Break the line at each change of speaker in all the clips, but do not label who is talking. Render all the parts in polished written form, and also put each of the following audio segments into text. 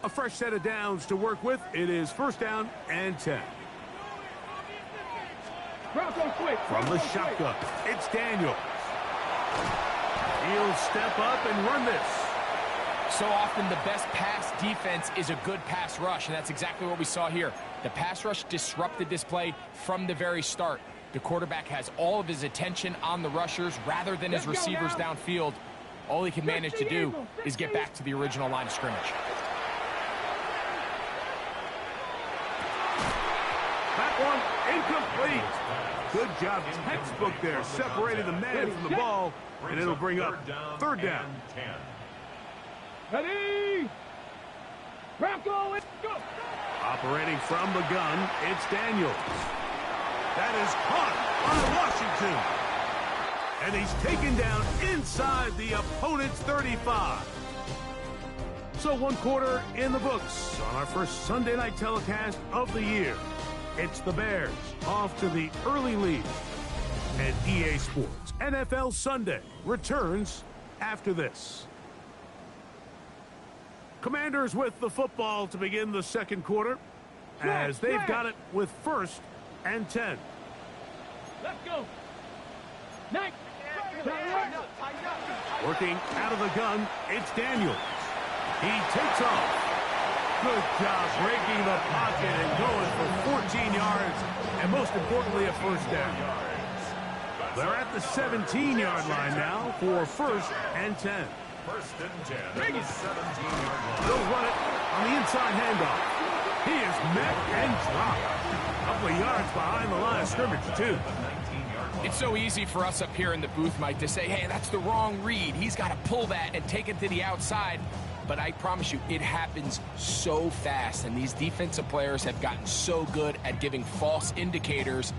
A fresh set of downs to work with. It is first down and 10. From the shotgun, it's Daniels. He'll step up and run this.
So often the best pass defense is a good pass rush, and that's exactly what we saw here. The pass rush disrupted this play from the very start. The quarterback has all of his attention on the rushers rather than his receivers downfield. All he can manage to do is get back to the original line of scrimmage.
That one incomplete. Good job, textbook there, separating the man from the ball, and it'll bring up third down.
Ready? Bronco, let's go.
Operating from the gun, it's Daniels. That is caught by Washington. And he's taken down inside the opponent's 35. So one quarter in the books on our first Sunday night telecast of the year. It's the Bears off to the early lead. And EA Sports NFL Sunday returns after this. Commanders with the football to begin the second quarter as they've got it with first and 10.
Let's go. Nice.
Working out of the gun, it's Daniels. He takes off. Good job breaking the pocket and going for 14 yards, and most importantly, a first down. They're at the 17-yard line now for first and 10.
First and 10 at the 17-yard line.
They'll run it on the inside handoff. He is met and dropped. A couple of yards behind the line of scrimmage, too.
It's so easy for us up here in the booth, Mike, to say, hey, that's the wrong read. He's got to pull that and take it to the outside. But I promise you, it happens so fast, and these defensive players have gotten so good at giving false indicators.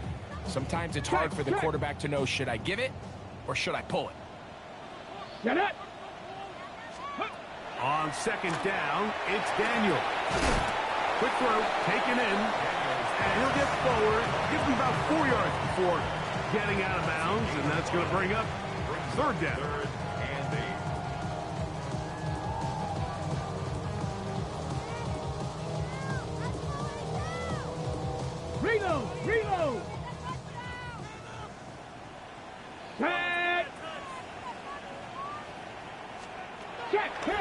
Sometimes it's hard for the quarterback to know, should I give it or should I pull it?
Get it.
On second down, it's Daniel. Quick throw, taken in, and he'll get forward. Gives him about 4 yards before getting out of bounds, and that's going to bring up third down.
Reload.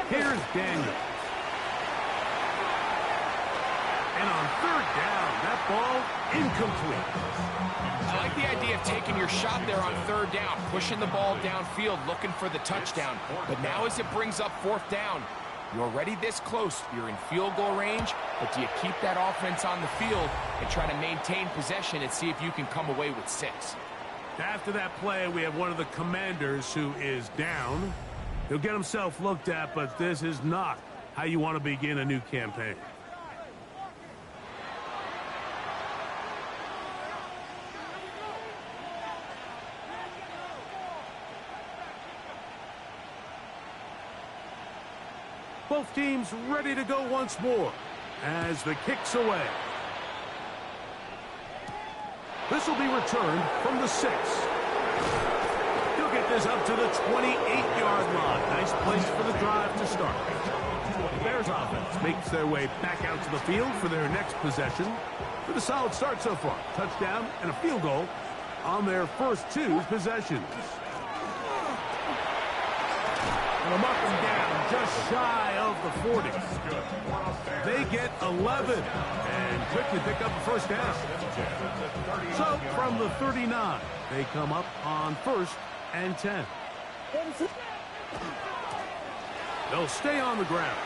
Here's Daniel. And on third down, that ball incomplete.
I like the idea of taking your shot there on third down, pushing the ball downfield, looking for the touchdown. But now as it brings up fourth down, you're already this close. You're in field goal range, but do you keep that offense on the field and try to maintain possession and see if you can come away with 6?
After that play, we have one of the Commanders who is down. He'll get himself looked at, but this is not how you want to begin a new campaign. Both teams ready to go once more as the kick's away. This will be returned from the 6. He'll get this up to the 28-yard line. Nice place for the drive to start. The Bears offense makes their way back out to the field for their next possession with a solid start so far. Touchdown and a field goal on their first 2 possessions. And a mark them down just shy of the 40. They get 11 and quickly pick up the first down. So from the 39, they come up on first and 10. They'll stay on the ground.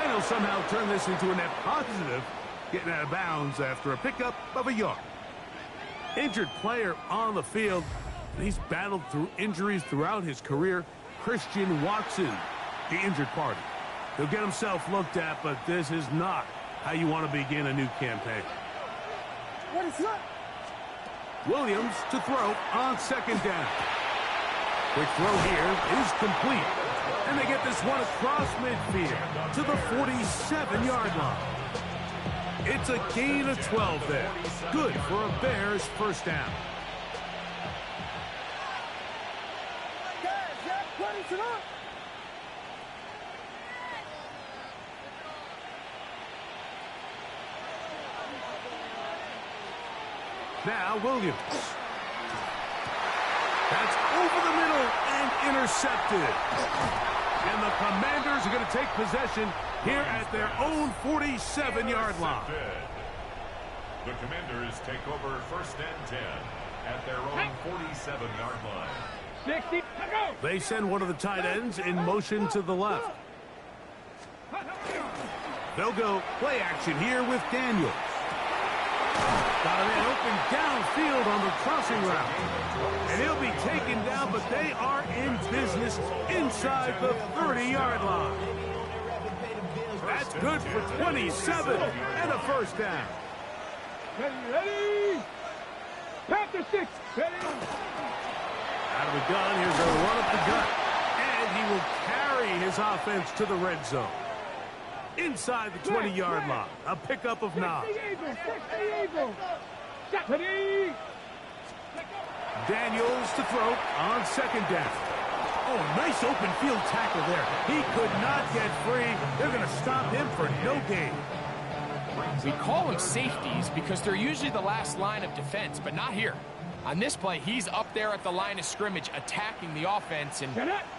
And he'll somehow turn this into a net positive, getting out of bounds after a pickup of a yard. Injured player on the field, and he's battled through injuries throughout his career. Christian Watson, the injured party. He'll get himself looked at, but this is not how you want to begin a new campaign.
What is that?
Williams to throw on second down. Quick throw here is complete. And they get this one across midfield to the 47-yard line. It's a gain of 12 there. Good for a Bears first down. Now Williams. That's over the middle and intercepted. And the Commanders are going to take possession here at their own 47-yard line.
The Commanders take over 1st and 10 at their own 47-yard line.
60, go!
They send one of the tight ends in motion to the left. They'll go play action here with Daniels. Got a man open downfield on the crossing route. And he'll be taken down, but they are in business inside the 30-yard line. That's good for 27 and a first down.
Ready? Panther 6, ready?
Out of the gun, here's a run up the gut. And he will carry his offense to the red zone. Inside the 20-yard line. A pickup of 9.
60 Eagle. Ready?
Daniels to throw on 2nd down. Oh, nice open field tackle there. He could not get free. They're going to stop him for no gain.
We call them safeties because they're usually the last line of defense, but not here. On this play, he's up there at the line of scrimmage attacking the offense, and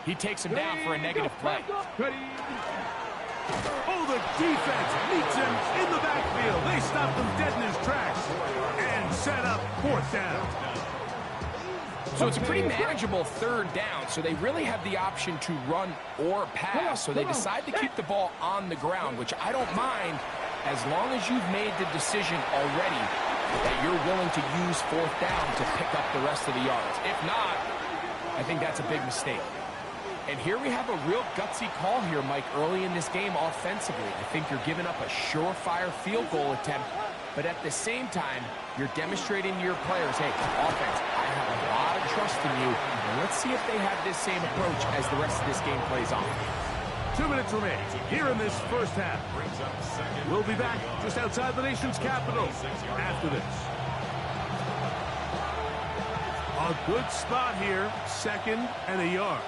he takes him down for a negative play.
Oh, the defense meets him in the backfield. They stop him dead in his tracks and set up 4th down.
So it's a pretty manageable 3rd down, so they really have the option to run or pass. So they decide to keep the ball on the ground, which I don't mind as long as you've made the decision already that you're willing to use 4th down to pick up the rest of the yards. If not, I think that's a big mistake. And here we have a real gutsy call here, Mike, early in this game offensively. I think you're giving up a surefire field goal attempt, but at the same time, you're demonstrating to your players, hey, offense, I have a lot of trust in you, and let's see if they have this same approach as the rest of this game plays on.
2 minutes remain here in this first half. We'll be back just outside the nation's capital after this. A good spot here, 2nd and a yard.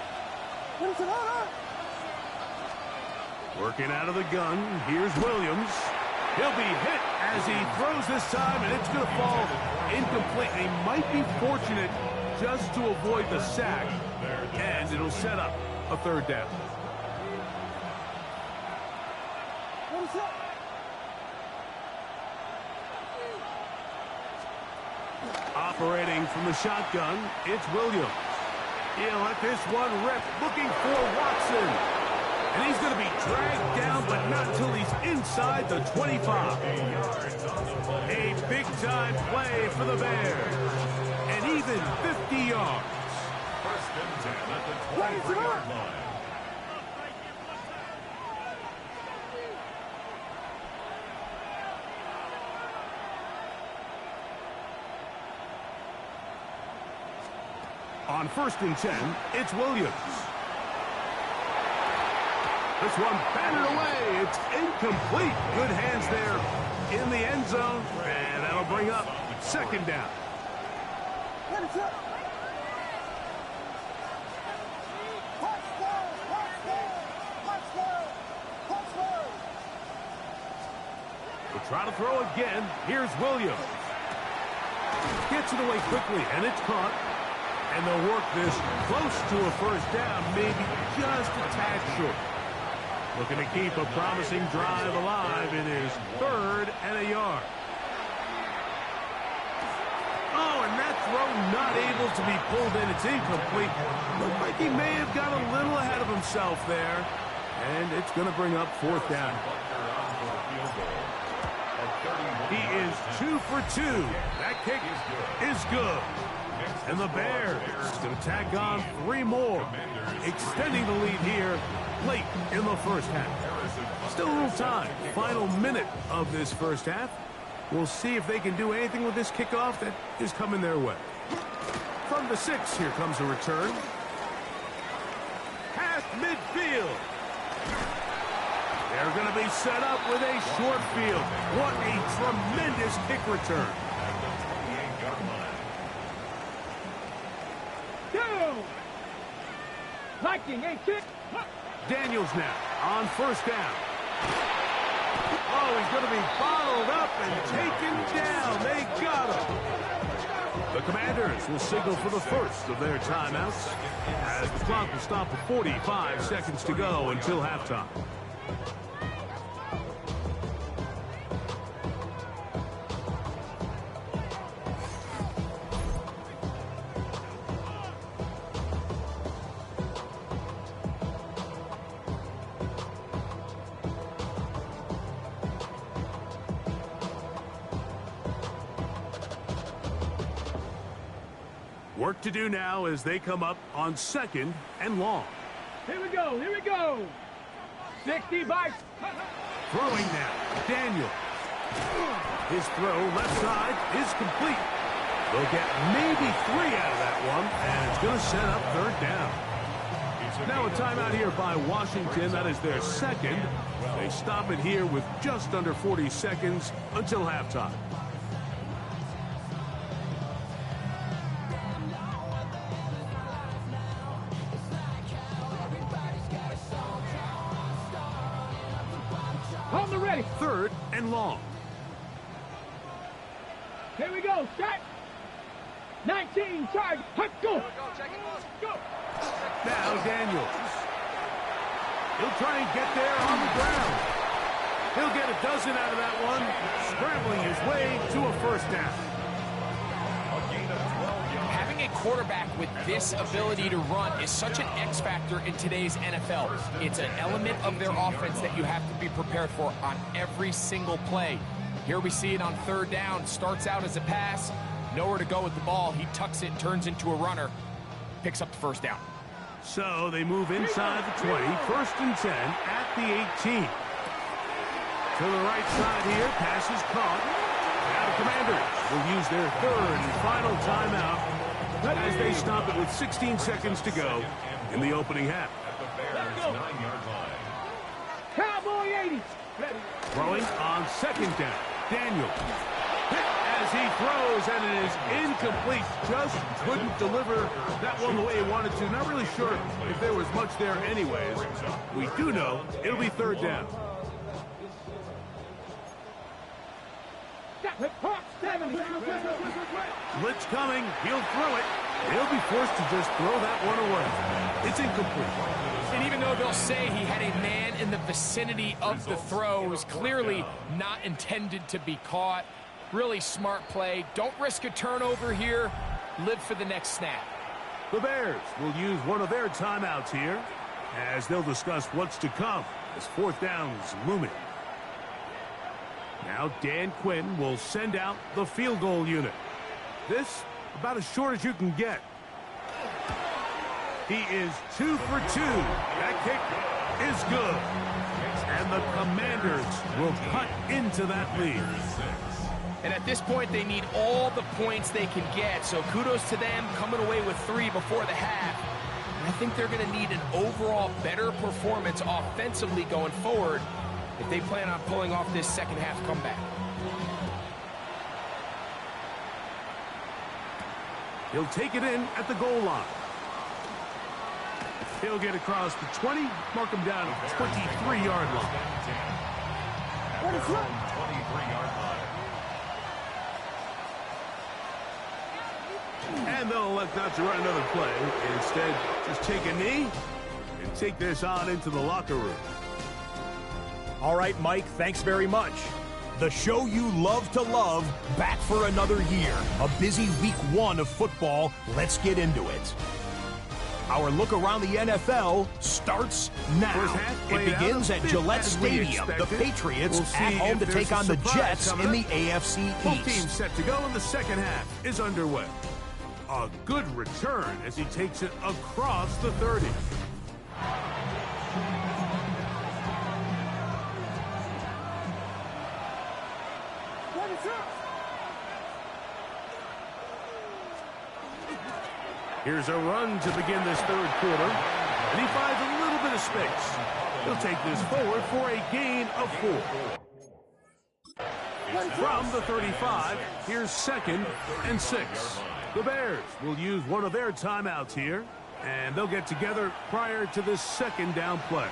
Working out of the gun, here's Williams. He'll be hit as he throws this time, and it's going to fall incomplete. He might be fortunate just to avoid the sack, and it'll set up a 3rd down. Operating from the shotgun, it's Williams. He'll let this one rip, looking for Watson. And he's going to be dragged down, but not till he's inside the 25. A big-time play for the Bears. And even 50 yards.
1st and 10 at the 23-yard line.
On 1st and 10, it's Williams. This one batted away. It's incomplete. Good hands there in the end zone. And that'll bring up 2nd down. We'll try to throw again. Here's Williams. Gets it away quickly, and it's caught. And they'll work this close to a 1st down, maybe just a tad short. Looking to keep a promising drive alive. It is 3rd and a yard. Oh, and that throw not able to be pulled in. It's incomplete. Looked like he may have got a little ahead of himself there. And it's going to bring up 4th down. He is 2 for 2. That kick is good. And the Bears going to tack on 3 more, extending the lead here late in the first half. Still a little time. Final minute of this first half. We'll see if they can do anything with this kickoff that is coming their way. From the 6, here comes a return. Past midfield. They're going to be set up with a short field. What a tremendous kick return.
Liking a kick.
Daniels now on 1st down. Oh, he's going to be bottled up and taken down. They got him. will signal for the first of their timeouts, as the clock will stop with 45 seconds to go until halftime. Work to do now as they come up on 2nd and long.
Here we go, here we go. 60 by...
Throwing now, Daniel. His throw left side is complete. They'll get maybe 3 out of that one, and it's going to set up 3rd down. Now a timeout here by Washington. That is their 2nd. They stop it here with just under 40 seconds until halftime.
On the ready.
3rd and long.
Here we go, set. 19, charge, hut, go. Go.
Now Daniels. He'll try and get there on the ground. He'll get a dozen out of that one, scrambling his way to a 1st down.
Having a quarterback with this ability to run is such an X factor in today's NFL. It's an element of their offense that you have to be prepared for on every single play. Here we see it on 3rd down. Starts out as a pass, nowhere to go with the ball. He tucks it, turns into a runner, picks up the 1st down.
So they move inside the 20, 1st and 10 at the 18. To the right side here, pass is caught. Now the Commanders will use their 3rd and final timeout as they stop it with 16 seconds to go in the opening half.
Cowboy 80.
Throwing on 2nd down. Daniel hit as he throws, and it is incomplete. Just couldn't deliver that one the way he wanted to. Not really sure if there was much there anyways. We do know it'll be 3rd down. Blitz coming. He'll throw it. He'll be forced to just throw that one away. It's incomplete.
And even though they'll say he had a man in the vicinity of the throw, it was clearly not intended to be caught. Really smart play. Don't risk a turnover here. Live for the next snap.
The Bears will use one of their timeouts here as they'll discuss what's to come as 4th down is looming. Now Dan Quinn will send out the field goal unit. This about as short as you can get. He is 2 for 2. That kick is good. And the Commanders will cut into that lead.
And at this point, they need all the points they can get. So kudos to them coming away with 3 before the half. And I think they're going to need an overall better performance offensively going forward if they plan on pulling off this 2nd half comeback.
He'll take it in at the goal line. He'll get across the 20, mark him down at the 23-yard line.
23-yard line.
And they'll elect not to run another play. Instead, just take a knee and take this on into the locker room.
All right, Mike, thanks very much. The show you love to love, back for another year. A busy week 1 of football. Let's get into it. Our look around the NFL starts now. It begins at Gillette Stadium. The Patriots at home to take on the Jets in the AFC East.
Both teams set to go, and the 2nd half is underway. A good return as he takes it across the 30. Here's a run to begin this 3rd quarter, and he finds a little bit of space. He'll take this forward for a gain of 4. From the 35, here's 2nd and 6. The Bears will use one of their timeouts here, and they'll get together prior to this 2nd down play.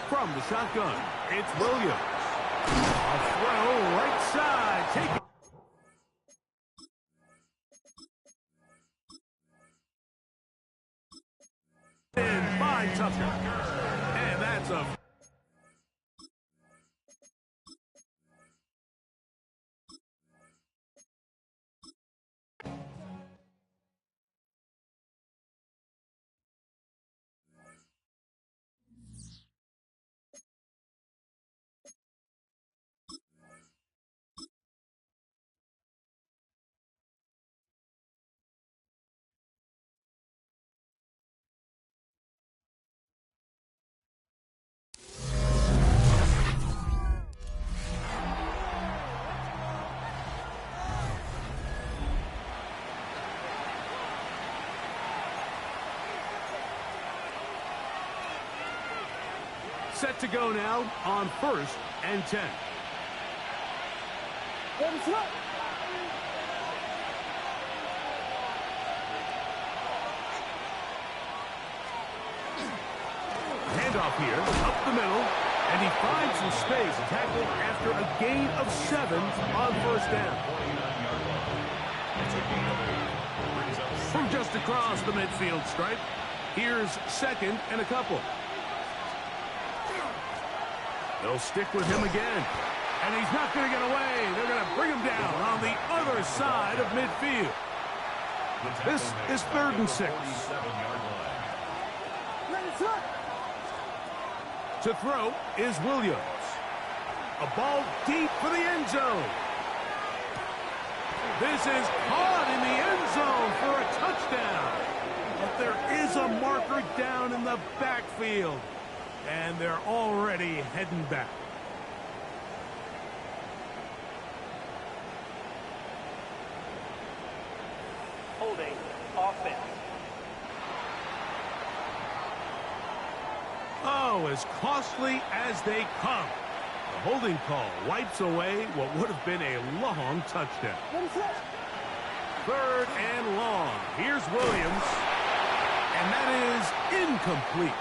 From the shotgun, it's Williams. A throw right side. Take it. Tucker. And that's a... Set to go now on 1st and 10. Handoff here, up the middle, and he finds some space, tackled after a gain of 7 on 1st down. From just across the midfield stripe, here's 2nd and a couple. They'll stick with him again. And he's not going to get away. They're going to bring him down on the other side of midfield. This is 3rd and 6. To throw is Williams. A ball deep for the end zone. This is caught in the end zone for a touchdown. But there is a marker down in the backfield. And they're already heading back.
Holding offense.
Oh, as costly as they come. The holding call wipes away what would have been a long touchdown. 3rd and long. Here's Williams. And that is incomplete.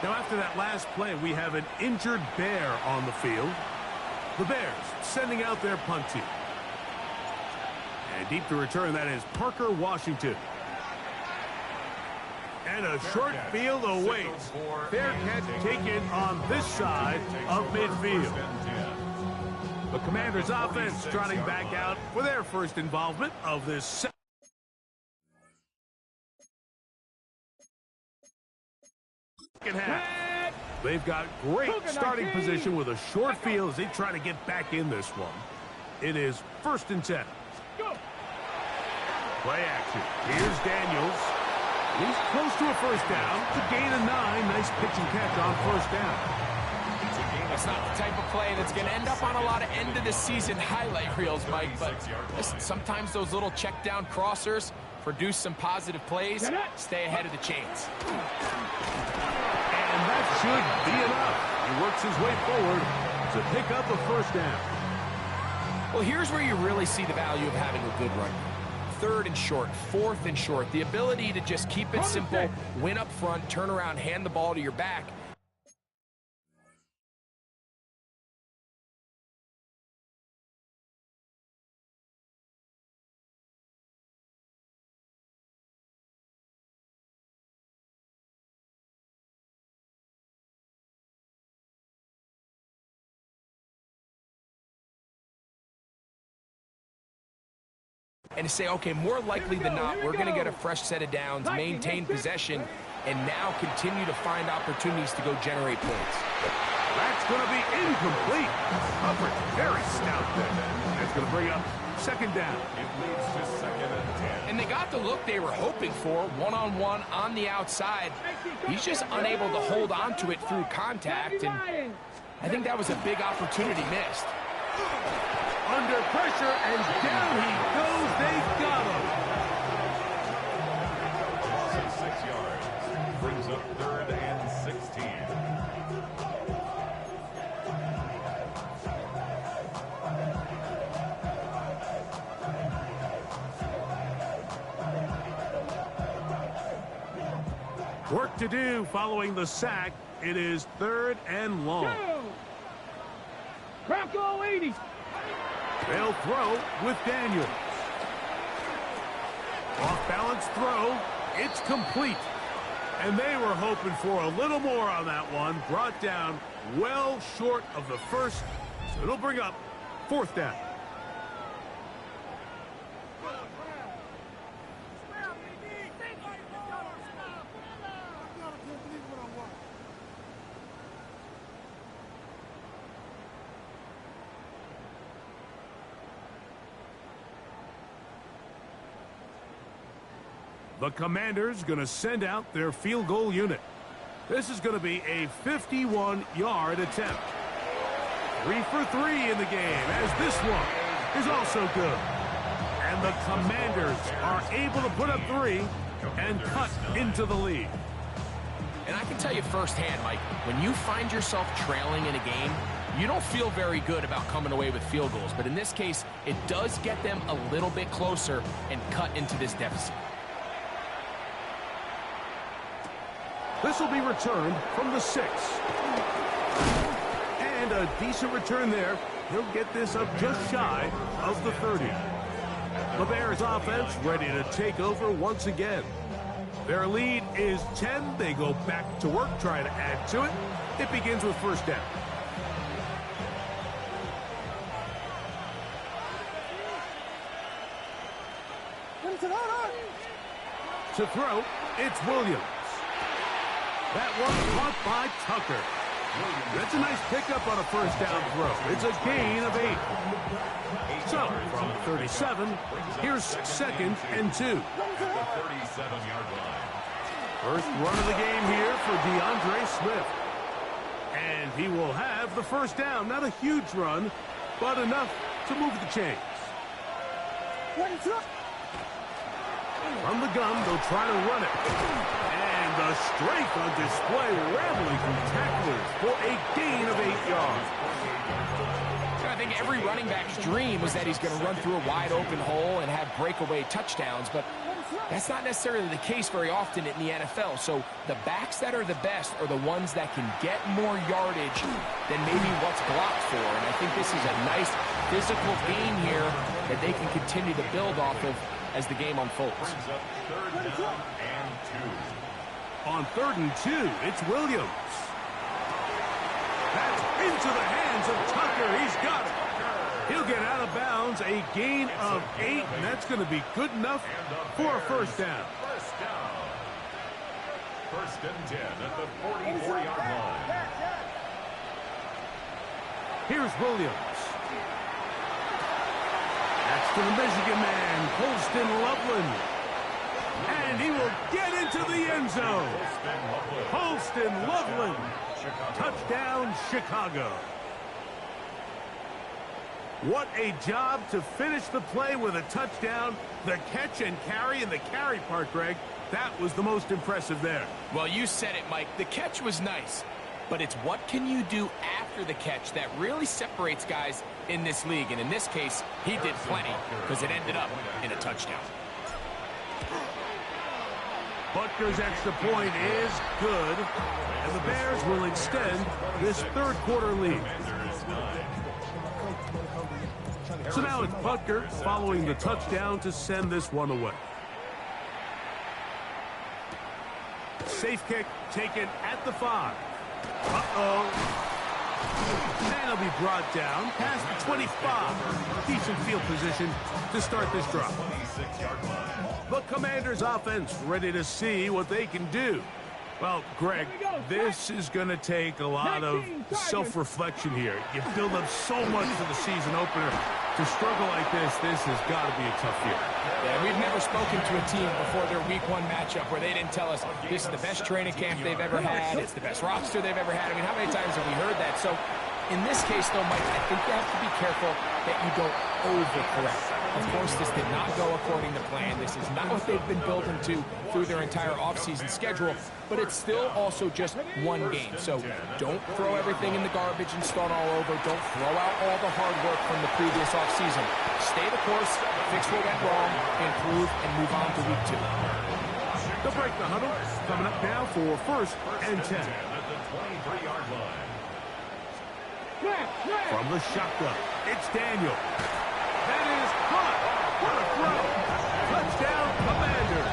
Now, after that last play, we have an injured Bear on the field. The Bears sending out their punt team. And deep to return, that is Parker Washington. And a short field awaits. Fair catch taken on this side of midfield. The Commanders' offense trotting back out for their first involvement of this second half. They've got great starting position with a short field as they try to get back in this one. It is 1st and 10. Play action. Here's Daniels. He's close to a 1st down to gain a 9. Nice pitch and catch on 1st down.
It's not the type of play that's going to end up on a lot of end-of-the-season highlight reels, Mike, but listen, sometimes those little check-down crossers produce some positive plays. Stay ahead of the chains.
And that should be enough. He works his way forward to pick up a 1st down.
Well, here's where you really see the value of having a good run. 3rd and short, 4th and short. The ability to just keep it simple, win up front, turn around, hand the ball to your back. And to say, okay, more likely than not, we're going to get a fresh set of downs, maintain possession, and now continue to find opportunities to go generate points.
That's going to be incomplete. Hubbard, very stout there. That's going to bring up 2nd down.
It leads to 2nd and 10.
And they got the look they were hoping for, one-on-one on the outside. He's just unable to hold on to it through contact, and I think that was a big opportunity missed.
Under pressure, and down he goes. They got him.
Loss of 6 yards. Brings up 3rd and 16.
Work to do following the sack. It is 3rd and long.
Bronco 80.
They'll throw with Daniels. Off-balance throw. It's complete. And they were hoping for a little more on that one. Brought down well short of the first. So it'll bring up 4th down. The Commanders going to send out their field goal unit. This is going to be a 51-yard attempt. 3 for 3 in the game, as this one is also good. And the Commanders are able to put up 3 and cut into the lead.
And I can tell you firsthand, Mike, when you find yourself trailing in a game, you don't feel very good about coming away with field goals. But in this case, it does get them a little bit closer and cut into this deficit.
This will be returned from the 6. And a decent return there. He'll get this up just shy of the 30. The Bears offense ready to take over once again. Their lead is 10. They go back to work, try to add to it. It begins with 1st down. To throw, it's Williams. That one caught by Tucker. That's a nice pickup on a 1st down throw. It's a gain of 8. So, from 37, here's 2nd and 2.
At the 37-yard line.
First run of the game here for DeAndre Swift. And he will have the 1st down. Not a huge run, but enough to move the chains. From the gun, they'll try to run it. And the strength on display, rambling through tacklers for a gain of 8 yards.
I think every running back's dream is that he's going to run through a wide open hole and have breakaway touchdowns, but that's not necessarily the case very often in the NFL. So the backs that are the best are the ones that can get more yardage than maybe what's blocked for. And I think this is a nice physical gain here that they can continue to build off of as the game unfolds.
Brings up 3rd down and 2.
On 3rd and 2, it's Williams. That's into the hands of Tucker. He's got it. He'll get out of bounds, a gain of 8, and that's going to be good enough for a 1st down.
1st down. 1st and 10 at the 44-yard line.
Here's Williams. That's to the Michigan man, Colston Loveland. And he will get into the end zone. Colston Loveland. Touchdown, Chicago. What a job to finish the play with a touchdown. The catch and carry, and the carry part, Greg, that was the most impressive there.
Well, you said it, Mike. The catch was nice, but it's what can you do after the catch that really separates guys in this league. And in this case, he did plenty because it ended up in a touchdown.
Butker's extra point is good, and the Bears will extend this 3rd quarter lead. So now it's Butker following the touchdown to send this one away. Safe kick taken at the 5. Uh-oh. And he'll be brought down past the 25. Decent field position to start this drive.
26-yard line.
The Commanders' offense ready to see what they can do. Well, Greg, this is going to take a lot of self-reflection here. You build up so much for the season opener. To struggle like this has got to be a tough year.
Yeah, we've never spoken to a team before their week 1 matchup where they didn't tell us this is the best training camp they've ever had, it's the best roster they've ever had. I mean, how many times have we heard that? So in this case, though, Mike, I think you have to be careful that you don't overcorrect. Of course, this did not go according to plan. This is not what they've been building to through their entire offseason schedule, but it's still also just one game. So don't throw everything in the garbage and start all over. Don't throw out all the hard work from the previous offseason. Stay the course, fix what went wrong, improve, and move on to week 2.
They'll break the huddle. Coming up now for 1st and 10.
At the 23-yard line.
From the shotgun, it's Daniel. That is caught. What a throw. Touchdown, Commanders.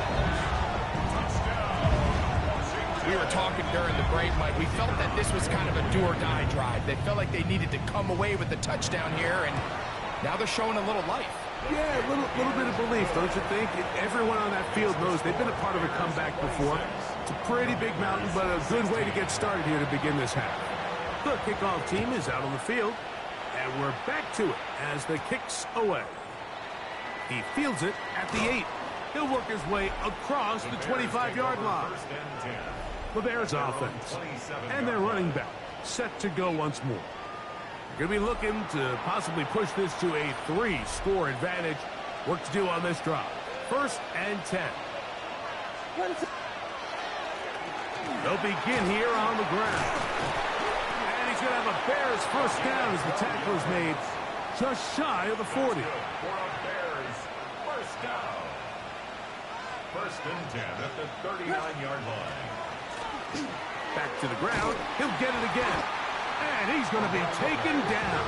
We were talking during the break, Mike. We felt that this was kind of a do-or-die drive. They felt like they needed to come away with the touchdown here, and now they're showing a little life.
Yeah, a little bit of belief, don't you think? Everyone on that field knows they've been a part of a comeback before. It's a pretty big mountain, but a good way to get started here to begin this half. The kickoff team is out on the field, and we're back to it as the kick's away. He fields it at the 8. He'll work his way across the 25-yard line. The Bears offense and their running back set to go once more. Going to be looking to possibly push this to a 3-score advantage. Work to do on this drive. 1st and 10. They'll begin here on the ground. And he's going to have a Bears first down as the tackle is made just shy of the 40.
First and 10 at the 39-yard line.
Back to the ground. He'll get it again. And he's going to be taken down.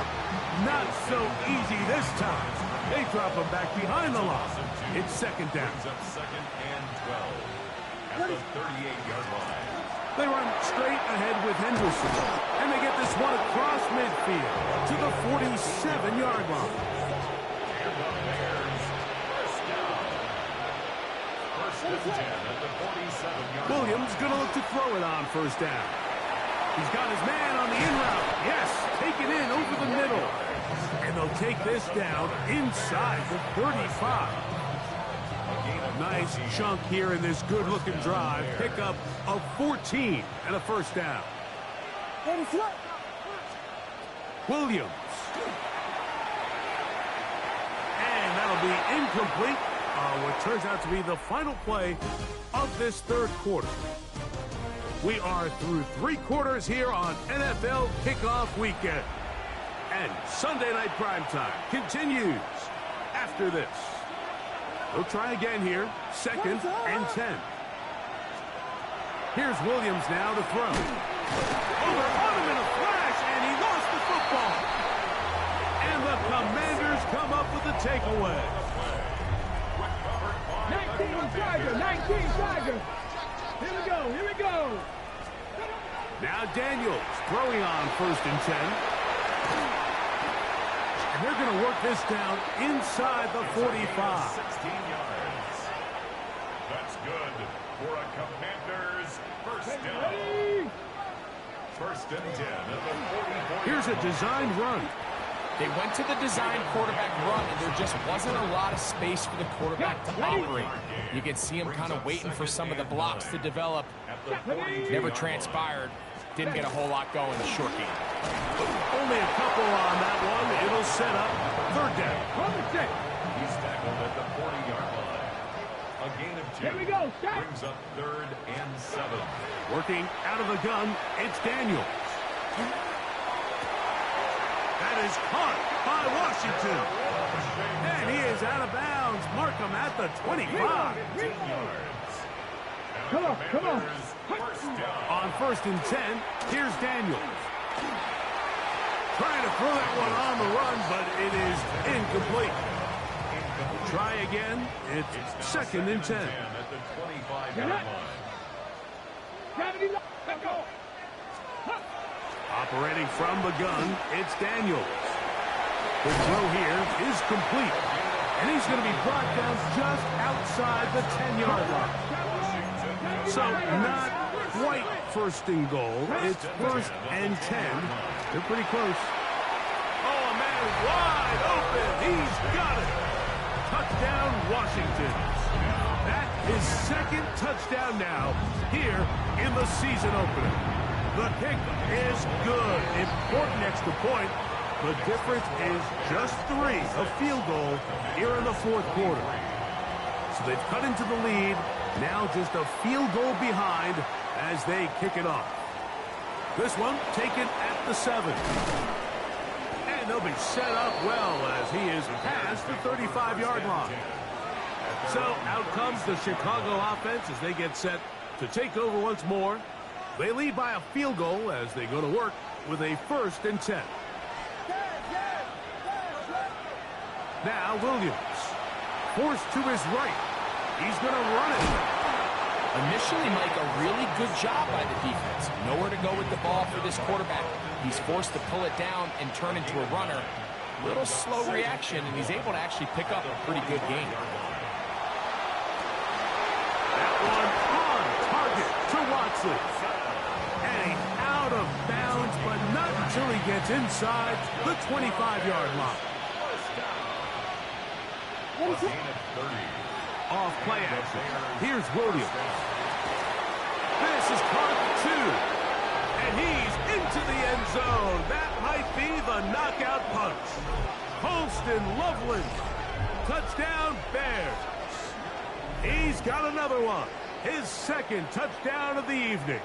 Not so easy this time. They drop him back behind the line. It's 2nd down.
Up 2nd and 12 at the 38-yard line.
They run straight ahead with Henderson. And they get this one across midfield to the 47-yard line.
And the Bears first down. First and 10 at the 47-yard line.
Williams going to look to throw it on 1st down. He's got his man on the in route. Yes, take it in over the middle. And they'll take this down inside the 35. Nice chunk here in this good-looking drive. Pick up of 14 and a 1st down. Williams. And that'll be incomplete. What turns out to be the final play of this 3rd quarter. We are through 3 quarters here on NFL Kickoff Weekend. And Sunday Night Primetime continues after this. We'll try again here. 2nd and 10. Here's Williams now to throw. Over on him in a flash, and he lost the football. And the Commanders come up with the takeaway.
19 Chargers, 19 Chargers. Here we go.
Now Daniels throwing on 1st and 10. And they're going to work this down inside the 45.
16 yards. That's good for a Commanders first down. 1st and 10 at the 44.
Here's a designed run.
They went to the design quarterback run, and there just wasn't a lot of space for the quarterback to operate. You can see him kind of waiting for some of the blocks to develop. Never transpired. Didn't get a whole lot going in the short game.
Only a couple on that one. It'll set up 3rd down.
He's tackled at the 40-yard line. A gain of 2.
Here we go.
Brings up 3rd and 7.
Working out of the gun, it's Daniels. That is caught by Washington. And he is out of bounds. Markham at the 25.
15 yards.
Come on.
First down.
On 1st and 10, here's Daniels. Trying to throw that one on the run, but it is incomplete. Try again. It's 2nd and 10.
At the 25-yard line.
Operating from the gun, it's Daniels. The throw here is complete. And he's going to be brought down just outside the 10-yard line. So not quite 1st and goal. It's 1st and 10. They're pretty close. Oh, a man wide open. He's got it. Touchdown, Washington. That is 2nd touchdown now here in the season opener. The kick is good. Important extra point. The difference is just 3, a field goal here in the 4th quarter. So they've cut into the lead. Now just a field goal behind as they kick it off. This one taken at the 7. And they'll be set up well as he is past the 35-yard line. So out comes the Chicago offense as they get set to take over once more. They lead by a field goal as they go to work with a 1st and 10. Now Williams, forced to his right. He's going to run it. A
Initially, Mike, a really good job by the defense. Nowhere to go with the ball for this quarterback. He's forced to pull it down and turn into a runner. Little slow reaction, and he's able to actually pick up a pretty good game.
That one on target to Watson. And he's out of bounds, but not until he gets inside the 25-yard line. Off play action. Here's Williams. This is caught 2. And he's into the end zone. That might be the knockout punch. Holston Loveland. Touchdown, Bears. He's got another one. His second touchdown of the evening.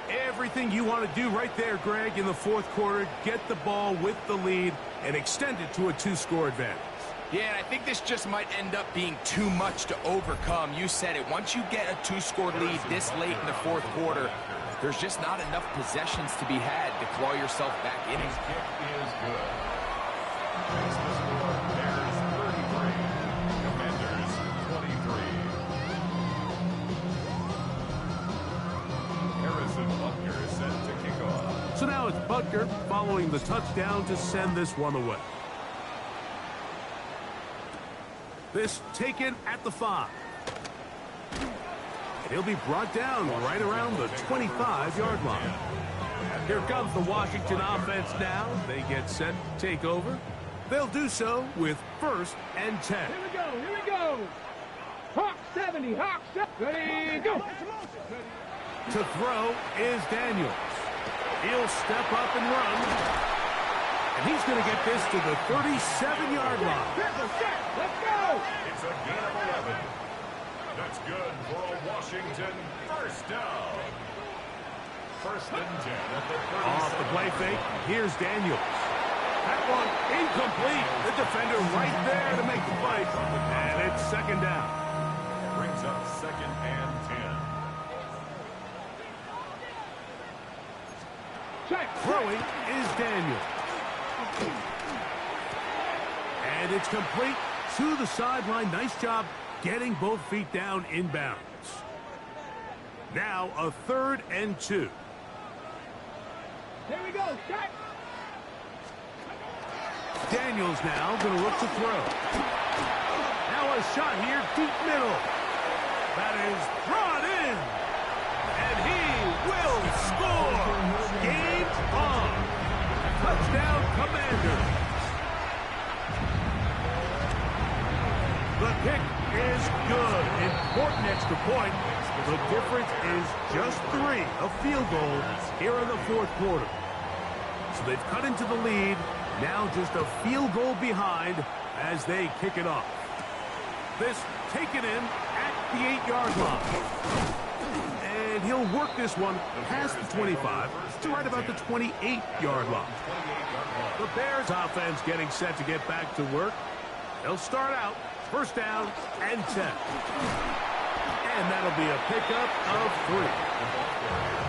Everything you want to do right there, Greg, in the fourth quarter. Get the ball with the lead and extend it to a 2-score advantage.
Yeah, and I think this just might end up being too much to overcome. You said it. Once you get a 2-score lead this late in the fourth quarter, there's just not enough possessions to be had to claw yourself back in it.
His kick is good. Makes the score Bears 33, Commanders 23. Harrison Butker is set to kick off.
So now it's Butker following the touchdown to send this one away. This taken at the 5. And he'll be brought down right around the 25-yard line. Here comes the Washington offense now. They get set to take over. They'll do so with 1st and 10.
Here we go, here we go. Hawk 70, Hawk 70. Ready, go.
To throw is Daniels. He'll step up and run. And he's going to get this to the 37-yard line.
Let's go.
It's a gain of 11. That's good for a Washington first down. 1st and 10 at the 37.
Off the play fake, here's Daniels. That one incomplete. The defender right there to make the play. And it's 2nd down.
Brings up 2nd and 10.
Check.
Throwing is Daniels. And it's complete to the sideline. Nice job getting both feet down inbounds. Now a 3rd and 2.
Here we go. Check.
Daniels now going to look to throw. Now a shot here deep middle. That is brought in. And he will score. Game on. Touchdown, Commanders. The kick is good. Important extra point. The difference is just 3, a field goal here in the fourth quarter. So they've cut into the lead. Now just a field goal behind as they kick it off. This taken in at the 8-yard line. And he'll work this one past the 25 to right about the 28-yard line. The Bears offense getting set to get back to work. They'll start out 1st down and 10. And that'll be a pickup of 3.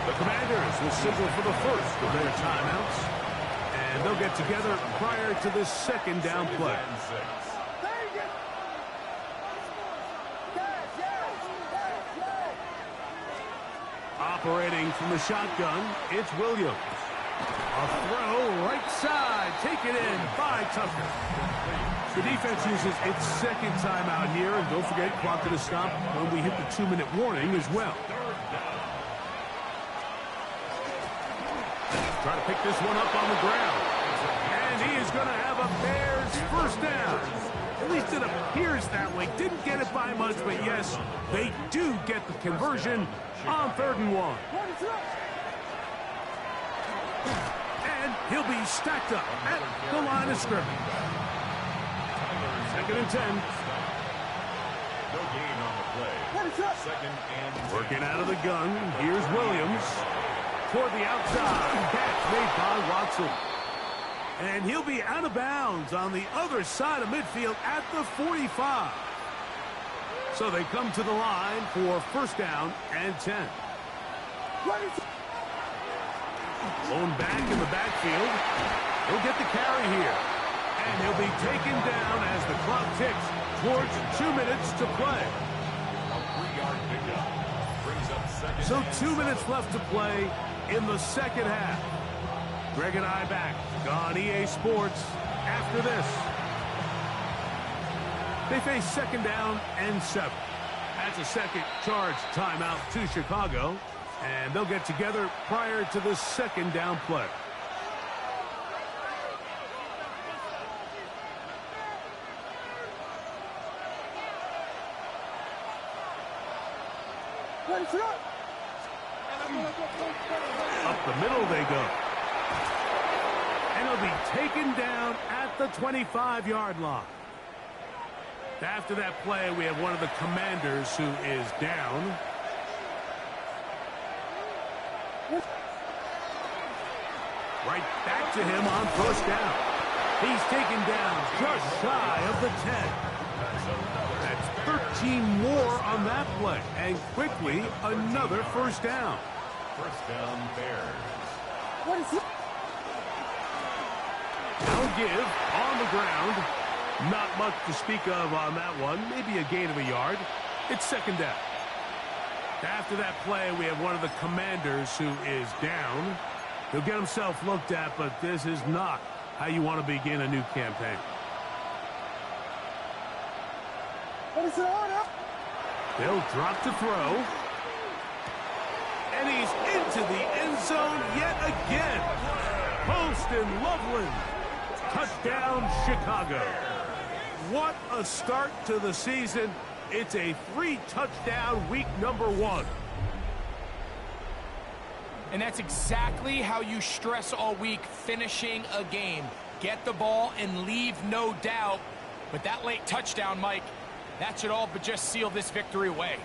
The Commanders will signal for the first of their timeouts. And they'll get together prior to the 2nd down play. Operating from the shotgun, it's Williams. A throw right side, taken in by Tucker. The defense uses its 2nd timeout here, and don't forget, clock to the stop when we hit the 2-minute warning as well. Try to pick this one up on the ground. And he is going to have a Bears 1st down. At least it appears that way. Didn't get it by much, but yes, they do get the conversion on 3rd and 1. And he'll be stacked up at the line of scrimmage. 2nd and 10.
No gain on the play. 2nd and 10.
Working out of the gun. Here's Williams. Toward the outside. Catch made by Watson. And he'll be out of bounds on the other side of midfield at the 45. So they come to the line for 1st down and 10. Blown back in the backfield. He'll get the carry here. And he'll be taken down as the clock ticks towards 2 minutes to play.
Brings up second.
So 2 minutes left to play in the second half. Greg and I back on EA Sports after this. They face second down and 7. That's a second charge timeout to Chicago, and they'll get together prior to the second down play. Up the middle they go. And he'll be taken down at the 25-yard line. After that play, we have one of the Commanders who is down. Right back to him on first down. He's taken down just shy of the 10. That's 13 more on that play. And quickly, another first down.
First down, Bears.
What is it?
Now give on the ground. Not much to speak of on that one. Maybe a gain of a yard. It's second down. After that play, we have one of the Commanders who is down. He'll get himself looked at, but this is not how you want to begin a new campaign.
What is it on?
They'll drop to throw. And he's into the end zone yet again. Poston Loveland. Touchdown, Chicago. What a start to the season. It's a 3-touchdown week number 1.
And that's exactly how you stress all week, finishing a game. Get the ball and leave no doubt. But that late touchdown, Mike, that should all but just seal this victory away.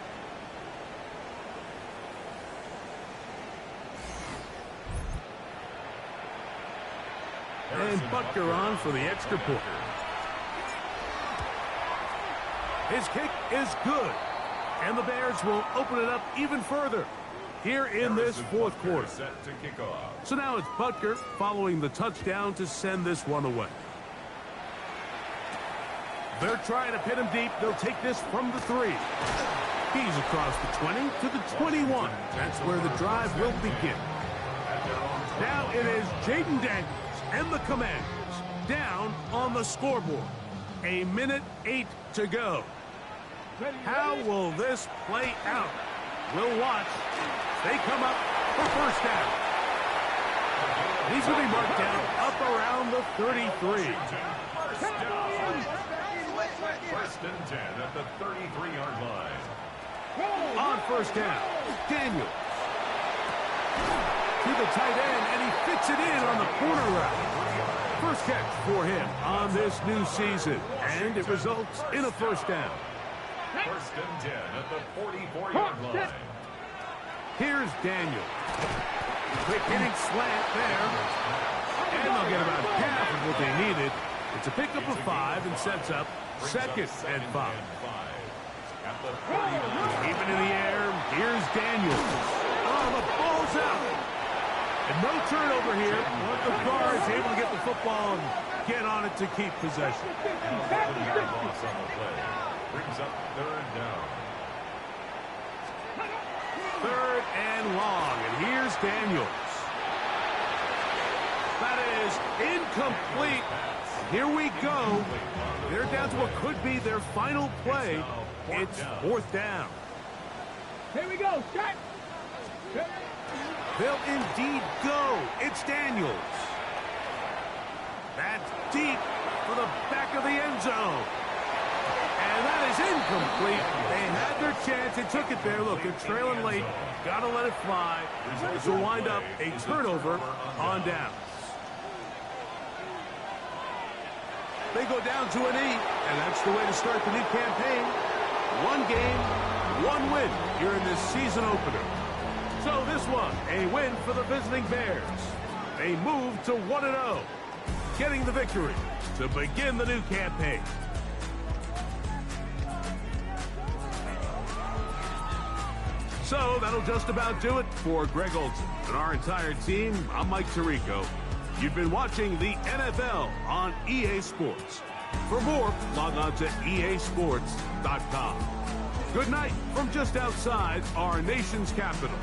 And Butker on for the extra point. His kick is good. And the Bears will open it up even further here in this fourth quarter.
Set to kick off.
So now it's Butker following the touchdown to send this one away. They're trying to pin him deep. They'll take this from the 3. He's across the 20 to the 21. That's where the drive will begin. Now it is Jaden Daniels and the Commanders down on the scoreboard. 1:08 to go. How will this play out? We'll watch. They come up for first down. He's going to be marked down up around the 33.
First and 10 at the 33-yard line.
On first down, Daniels. To the tight end, and he fits it in on the corner route. First catch for him on this new season, and it results in a first down.
First and 10 at the 44-yard line.
Here's Daniel. Quick hitting slant there. And they'll get about half of what they needed. It's a pickup of 5 and sets up second and 5. Keeping in the air, here's Daniel. Oh, the ball's out. And no turnover here. The guard's able to get the football and get on it to keep possession.
Loss on the play. Brings up third down.
Third and long, and here's Daniels. That is incomplete. Here we go. They're down to what could be their final play. It's fourth down.
Here we go. Shot.
They'll indeed go. It's Daniels. That's deep for the back of the end zone. And that is incomplete. They had their chance. They took it there. Look, they're trailing late. Got to let it fly. This will wind up a turnover on downs. They go down to an 8, and that's the way to start the new campaign. 1 game, 1 win here in this season opener. So this one, a win for the visiting Bears. They move to 1-0, getting the victory to begin the new campaign. So that'll just about do it for Greg Olson and our entire team. I'm Mike Tirico. You've been watching the NFL on EA Sports. For more, log on to easports.com. Good night from just outside our nation's capital.